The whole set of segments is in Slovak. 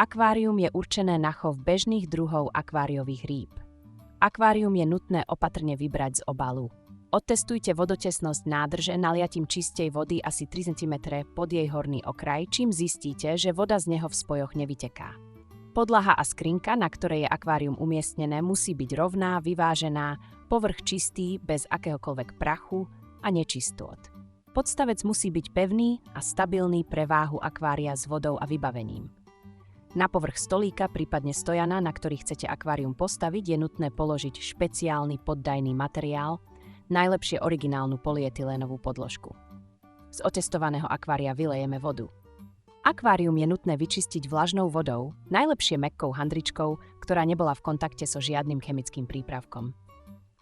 Akvárium je určené na chov bežných druhov akváriových rýb. Akvárium je nutné opatrne vybrať z obalu. Odtestujte vodotesnosť nádrže naliatím čistej vody asi 3 cm pod jej horný okraj, čím zistíte, že voda z neho v spojoch nevyteká. Podlaha a skrinka, na ktorej je akvárium umiestnené, musí byť rovná, vyvážená, povrch čistý, bez akéhokoľvek prachu a nečistôt. Podstavec musí byť pevný a stabilný pre váhu akvária s vodou a vybavením. Na povrch stolíka, prípadne stojana, na ktorý chcete akvárium postaviť, je nutné položiť špeciálny poddajný materiál, najlepšie originálnu polyetylénovú podložku. Z otestovaného akvária vylejeme vodu. Akvárium je nutné vyčistiť vlažnou vodou, najlepšie mäkkou handričkou, ktorá nebola v kontakte so žiadnym chemickým prípravkom.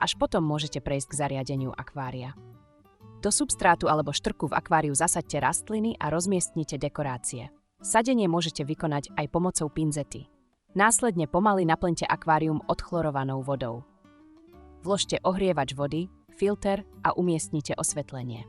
Až potom môžete prejsť k zariadeniu akvária. Do substrátu alebo štrku v akváriu zasaďte rastliny a rozmiestnite dekorácie. Sadenie môžete vykonať aj pomocou pinzety. Následne pomaly naplňte akvárium odchlorovanou vodou. Vložte ohrievač vody, filter a umiestnite osvetlenie.